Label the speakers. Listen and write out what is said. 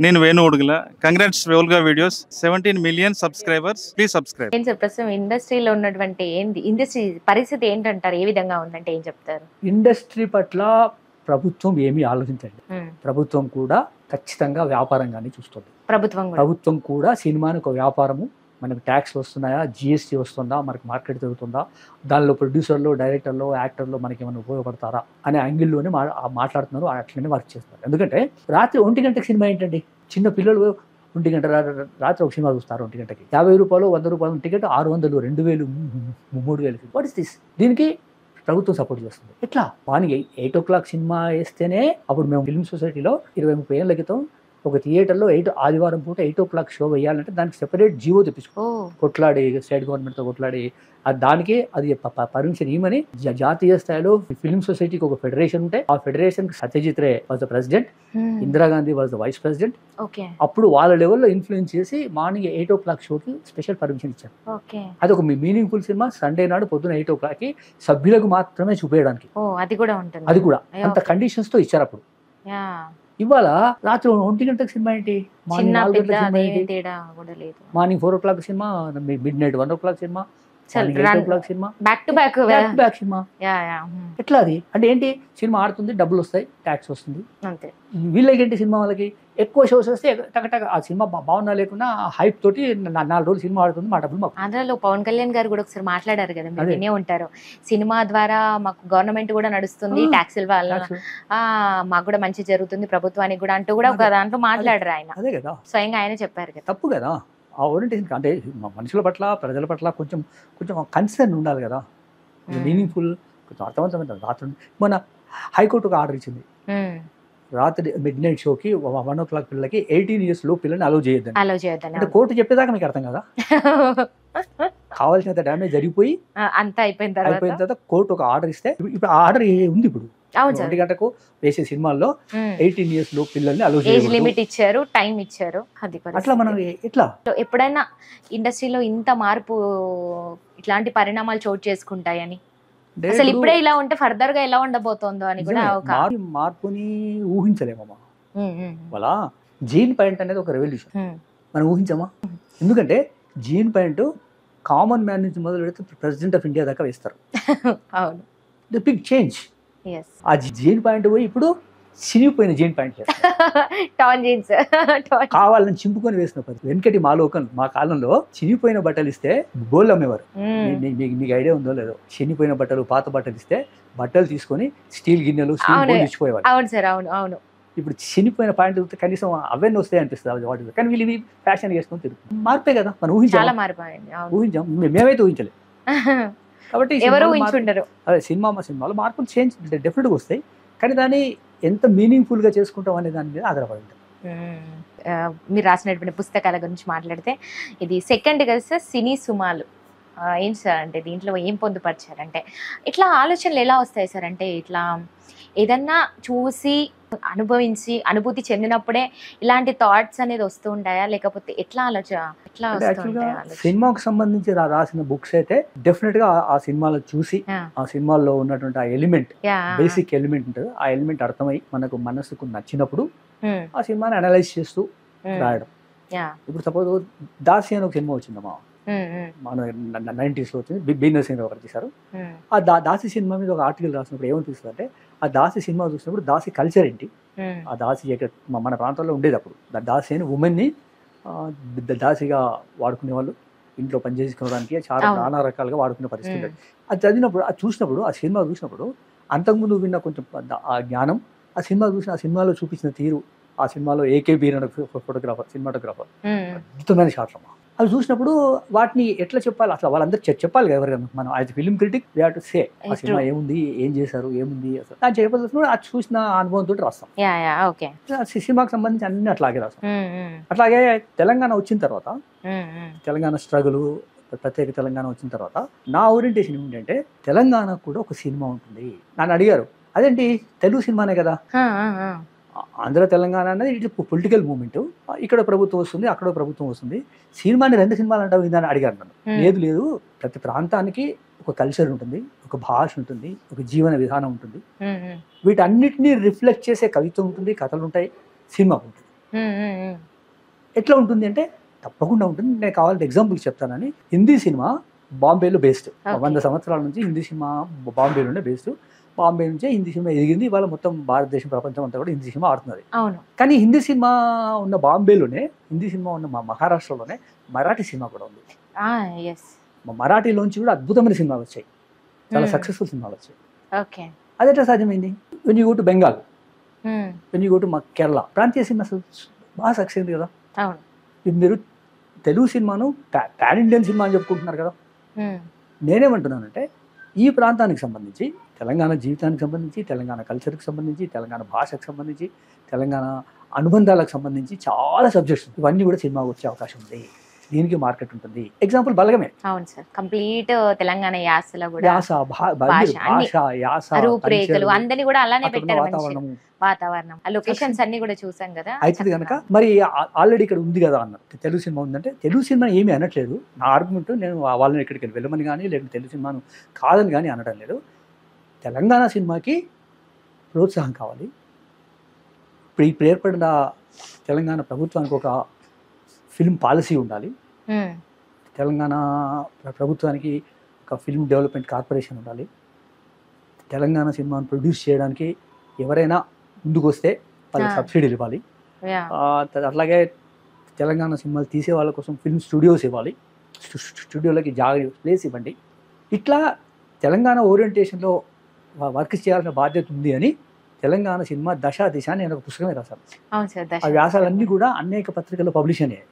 Speaker 1: నేను వేణు ఉడుగుల. కంగ్రాట్స్ వెల్గా videos 17 million subscribers. Please subscribe.
Speaker 2: ఏం సార్ ప్రస్తుతం ఇండస్ట్రీలో ఉన్నటువంటి ఇండస్ట్రీ పరిస్థితి ఏంటంటారు? ఏ విధంగా ఉందంటే ఏం చెప్తారు?
Speaker 3: ఇండస్ట్రీ పట్ల ప్రభుత్వం ఏమీ ఆలోచించండి. ప్రభుత్వం కూడా ఖచ్చితంగా వ్యాపారంగానే చూస్తుంది. ప్రభుత్వం కూడా సినిమాని ఒక వ్యాపారము, మనకు ట్యాక్స్ వస్తున్నాయా, జిఎస్టీ వస్తుందా, మనకు మార్కెట్ జరుగుతుందా, దానిలో ప్రొడ్యూసర్లు, డైరెక్టర్లు, యాక్టర్లు మనకి ఏమైనా ఉపయోగపడతారా అనే యాంగిల్లోనే మాట్లాడుతున్నారు. అట్లనే వర్క్ చేస్తున్నారు. ఎందుకంటే రాత్రి 1 గంటకి సినిమా ఏంటండి, చిన్న పిల్లలు 1 గంట రాత్రి ఒక సినిమా చూస్తారు. 1 గంటకి 50 రూపాయలు, 100 రూపాయలు టికెట్, 600, 2000, 3000. What is this? దీనికి ప్రభుత్వం సపోర్ట్ చేస్తుంది. ఎట్లా? మార్నింగ్ 8 o'clock సినిమా వేస్తేనే, అప్పుడు మేము ఫిల్మ్ సొసైటీలో 20-30 ఏళ్ల క్రితం ఒక థియేటర్లో ఆదివారం పూట 8 o'clock షో వేయాలంటే దానికి సెపరేట్ జీవో తెప్పించుకో, కొట్లాడి స్టేట్ గవర్నమెంట్తో కొట్లాడి దానికి అది పర్మిషన్ ఇవ్వమని జాతీయ స్థాయిలో ఫిల్మ్ సొసైటీకి ఒక ఫెడరేషన్ ఉంటే, ఆ federation Satyajit Ray was the president, Indira Gandhi was the vice president. అప్పుడు వాళ్ళ లెవెల్లో ఇన్ఫ్లుయెన్స్ చేసి మార్నింగ్ 8 o'clock షోకి స్పెషల్ పర్మిషన్ ఇచ్చారు. అది ఒక మీనింగ్ఫుల్ సినిమా. సండే నాడు పొద్దున 8 o'clock సభ్యులకు మాత్రమే చూపేయడానికి అది కూడా అంత కండిషన్స్ తో ఇచ్చారు అప్పుడు. ఇవాళ రాత్రి 1 గంటలకు సినిమా ఏంటి, మార్నింగ్ 4 గంటలకు సినిమా ఏంటి, morning 4 o'clock cinema, mid night 1 o'clock cinema, 8 o'clock cinema, back to back cinema. ఎట్లా అది అంటే ఏంటి? సినిమా ఆడుతుంది, డబ్బులు వస్తాయి, ట్యాక్స్ వస్తుంది, వీళ్ళకి ఏంటి? సినిమా వాళ్ళకి ఎక్కువ షోస్ వస్తే టకటక ఆ సినిమా బాగున్నా లేకున్నా హైప్ తోటి 4 రోజులు సినిమా ఆడుతుంది, మా డబ్బులు మాకు.
Speaker 2: ఆంధ్రాలో పవన్ కళ్యాణ్ గారు కూడా ఒకసారి మాట్లాడారు కదా, మీరు వినే ఉంటారు, సినిమా ద్వారా మాకు గవర్నమెంట్ కూడా నడుస్తుంది, ట్యాక్సుల వల్ల మాకు కూడా మంచి జరుగుతుంది, ప్రభుత్వానికి కూడా అంటూ కూడా ఒక దాంట్లో మాట్లాడారు ఆయన.
Speaker 3: అదే కదా,
Speaker 2: స్వయంగా ఆయన చెప్పారు కదా.
Speaker 3: తప్పు కదా ఆ ఓరియంటేషన్. అంటే మనుషుల పట్ల, ప్రజల పట్ల కొంచెం కన్సర్న్ ఉండాలి కదా, మీనింగ్ఫుల్, కొంచెం అర్థవంతమైన. రాత్రి మన హైకోర్టు ఒక ఆర్డర్ ఇచ్చింది, రాత్రి మిడ్ నైట్ షోకి 1 o'clock పిల్లలకి 18 years లో పిల్లల్ని అలో చేయొద్దని. అంటే కోర్టు చెప్పేదాకా మీకు అర్థం కదా, కావాల్సినంత డ్యామేజ్ జరిగిపోయి
Speaker 2: అంతా అయిపోయిన తర్వాత
Speaker 3: కోర్టు ఒక ఆర్డర్ ఇస్తే, ఇప్పుడు ఆర్డర్ ఉంది. ఇప్పుడు 1 గంటకు వేసే సినిమాల్లో 18 years లో పిల్లల్ని అలో
Speaker 2: ఏజ్ లిమిట్ ఇచ్చారు, టైం ఇచ్చారు.
Speaker 3: అట్లా మనం ఎట్లా?
Speaker 2: ఎప్పుడైనా ఇండస్ట్రీలో ఇంత మార్పు, ఇట్లాంటి పరిణామాలు చోటు చేసుకుంటాయని, అసలు ఇప్పుడే ఇలా ఉంటే ఫర్దర్ గా ఎలా ఉండబోతోందో అని కూడా ఒక
Speaker 3: మార్పుని ఊహించలేమమ్మా. వాళ్ళ జీన్ పాయింట్ అనేది ఒక రెవల్యూషన్ మనం ఊహించమా? ఎందుకంటే జీన్ పాయింట్ కామన్ మ్యాన్ నుంచి మొదలు పెడితే ప్రెసిడెంట్ ఆఫ్ ఇండియా దాకా వేస్తారు.
Speaker 2: అవును,
Speaker 3: ద బిగ్ చేంజ్. ఆ జీన్ పాయింట్ పోయి ఇప్పుడు చినిగిపోయిన జీన్ పాయింట్ కావాలని చింపుకొని వేసిన పద్ధతి. వెనకటి మా కాలంలో చినిగిపోయిన బట్టలు ఇస్తే గోల్డ్ అమ్మేవారు. మీకు ఐడియా ఉందో లేదో, చినిగిపోయిన బట్టలు, పాత బట్టలు ఇస్తే బట్టలు తీసుకొని స్టీల్ గిన్నెలు, స్టీల్ బౌల్ ఇచ్చిపోయేవారు. ఇప్పుడు చినిపోయిన పాయింట్ కనీసం అవన్నీ వస్తాయి అనిపిస్తుంది వాటి, కానీ వీళ్ళు ఫ్యాషన్ చేసుకొని తిరుగుతుంది. మార్పే కదా మనం ఊహించాం, మేమైతే ఊహించలేదు. కాబట్టి అదే సినిమాలో మార్పులు చేంజ్ డెఫినెట్గా వస్తాయి, కానీ దాన్ని ఎంత మీనింగ్ఫుల్ గా చేసుకుంటాం అనే దాని మీద ఆధారపడి ఉంటుంది.
Speaker 2: మీరు రాసినటువంటి పుస్తకాల గురించి మాట్లాడితే, ఇది సెకండ్ కదా సార్ సినీ సుమాలు, ఏం సార్ అంటే దీంట్లో ఏం పొందుపరిచారంటే, ఇట్లా ఆలోచనలు ఎలా వస్తాయి సార్ అంటే, ఇట్లా ఏదన్నా చూసి అనుభవించి అనుభూతి చెందినప్పుడే ఇలాంటి థాట్స్ అనేది వస్తూ ఉంటాయా, లేకపోతే ఎట్లా
Speaker 3: సినిమాకు సంబంధించి రాసిన బుక్స్ అయితే డెఫినెట్ గా ఆ సినిమాలో చూసి, ఆ సినిమాలో ఉన్నటువంటి ఆ ఎలిమెంట్, బేసిక్ ఎలిమెంట్ ఉంటుంది, ఆ ఎలిమెంట్ అర్థమై మనకు మనసుకు నచ్చినప్పుడు ఆ సినిమాని అనలైజ్ చేస్తూ రాయడం. ఇప్పుడు సపోజ్ దాసి అని ఒక సినిమా వచ్చిందమ్మా, మన 90s లో వచ్చింది, బి నరసింహరావు గారు చేశారు. ఆ దాసి సినిమా మీద ఒక ఆర్టికల్ రాసినప్పుడు ఏమనిపిస్తుంది అంటే, ఆ దాసి సినిమా చూసినప్పుడు దాసి కల్చర్ ఏంటి, ఆ దాసి మన ప్రాంతంలో ఉండేది అప్పుడు దాసి అని ఉమెన్ని దాసిగా వాడుకునే వాళ్ళు, ఇంట్లో పనిచేసుకోవడానికి చాలా నానా రకాలుగా వాడుకునే పరిస్థితి. అది చదివినప్పుడు, అది చూసినప్పుడు, ఆ సినిమా చూసినప్పుడు అంతకుముందు విన్న కొంచెం ఆ జ్ఞానం, ఆ సినిమాలో చూపించిన తీరు, ఆ సినిమాలో ఏకేబీ సినిమాటోగ్రాఫర్ అద్భుతమైన షాట్లు అవి చూసినప్పుడు వాటిని ఎట్లా చెప్పాలి, అసలు వాళ్ళందరూ చెప్పాలి కదా ఎవరికైనా. మనం as film critic we have to say ఆ సినిమా ఏముంది, ఏం చేశారు, ఏముంది, అసలు దాన్ని చెప్పాల్సిన అది చూసిన అనుభవంతో రాస్తాం. సినిమాకి సంబంధించి అన్ని అట్లాగే రాస్తాం. అట్లాగే తెలంగాణ వచ్చిన తర్వాత, తెలంగాణ స్ట్రగుల్, ప్రత్యేక తెలంగాణ వచ్చిన తర్వాత నా ఓరియంటేషన్ ఏమిటంటే, తెలంగాణకు కూడా ఒక సినిమా ఉంటుంది. నన్ను అడిగారు, అదేంటి తెలుగు సినిమానే కదా, ఆంధ్ర తెలంగాణ అనేది ఇట్ పొలిటికల్ మూమెంట్, ఇక్కడ ప్రభుత్వం వస్తుంది, అక్కడ ప్రభుత్వం వస్తుంది, సినిమాని 2 సినిమాలు అంటావు ఇదని అడిగారు నన్ను. లేదు, ప్రతి ప్రాంతానికి ఒక కల్చర్ ఉంటుంది, ఒక భాష ఉంటుంది, ఒక జీవన విధానం ఉంటుంది, వీటన్నిటిని రిఫ్లెక్ట్ చేసే కవిత్వం ఉంటుంది, కథలు ఉంటాయి, సినిమా ఉంటుంది. ఎట్లా ఉంటుంది అంటే తప్పకుండా ఉంటుంది. నేను కావాలంటే ఎగ్జాంపుల్స్ చెప్తానని. హిందీ సినిమా బాంబేలో బేస్డ్, 100 సంవత్సరాల నుంచి హిందీ సినిమా బాంబేలోనే బేస్డ్. బాంబే నుంచే హిందీ సినిమా ఎదిగింది. ఇవాళ మొత్తం భారతదేశం, ప్రపంచం అంతా కూడా హిందీ సినిమా ఆడుతున్నది. కానీ హిందీ సినిమా ఉన్న బాంబేలోనే, హిందీ సినిమా ఉన్న మహారాష్ట్రలోనే మరాఠీ సినిమా కూడా ఉంది. మరాఠీలోంచి కూడా అద్భుతమైన సినిమాలు వచ్చాయి, చాలా సక్సెస్ఫుల్ సినిమాలు వచ్చాయి. అది ఎట్లా సాధ్యమైంది? When you go to Bengal, when you go to Kerala, ప్రాంతీయ సినిమా బాగా సక్సెస్ అయింది కదా. మీరు తెలుగు సినిమాను పాన్ ఇండియన్ సినిమా అని చెప్పుకుంటున్నారు కదా. నేనేమంటున్నానంటే ఈ ప్రాంతానికి సంబంధించి, తెలంగాణ జీవితానికి సంబంధించి, తెలంగాణ కల్చర్కి సంబంధించి, తెలంగాణ భాషకు సంబంధించి, తెలంగాణ అనుబంధాలకు సంబంధించి చాలా సబ్జెక్ట్స్ ఇవన్నీ కూడా సినిమా వచ్చే అవకాశం ఉంది. దీనికి మార్కెట్ ఉంటుంది. ఎగ్జాంపుల్ బలగమే.
Speaker 2: అవును సార్, కంప్లీట్ తెలంగాణ యాసలో కూడా
Speaker 3: యాస
Speaker 2: రూపురేఖలు అందరినీ కూడా అలానే పెట్టారు. వాతావరణం, లొకేషన్స్ అన్ని కూడా చూసాం కదా.
Speaker 3: అయితే కనుక మరి ఆల్రెడీ ఇక్కడ ఉంది కదా అన్నారు. తెలుగు సినిమా ఉందంటే తెలుగు సినిమా ఏమీ అనట్లేదు. నా ఆర్గ్యుమెంట్, నేను వాళ్ళని ఇక్కడికి వెళ్ళమని కానీ లేకపోతే తెలుగు సినిమాను కాదని కానీ అనడం లేదు. తెలంగాణ సినిమాకి ప్రోత్సాహం కావాలి. ఇప్పుడు ఏర్పడిన తెలంగాణ ప్రభుత్వానికి ఒక ఫిల్మ్ పాలసీ ఉండాలి. తెలంగాణ ప్రభుత్వానికి ఒక ఫిల్మ్ డెవలప్మెంట్ కార్పొరేషన్ ఉండాలి. తెలంగాణ సినిమాను ప్రొడ్యూస్ చేయడానికి ఎవరైనా ముందుకు వస్తే వాళ్ళకి సబ్సిడీలు ఇవ్వాలి. అట్లాగే తెలంగాణ సినిమాలు తీసే వాళ్ళ కోసం ఫిల్మ్ స్టూడియోస్ ఇవ్వాలి. స్టూడియోలకి ప్లేస్ ఇవ్వండి. ఇట్లా తెలంగాణ ఓరియంటేషన్లో వర్క్ చేయాల్సిన బాధ్యత ఉంది అని తెలంగాణ సినిమా దశ దిశ అని నేను ఒక పుస్తకమే రాశాను. ఆ వ్యాసాలన్నీ కూడా అనేక పత్రికల్లో పబ్లిష్ అయ్యాయి.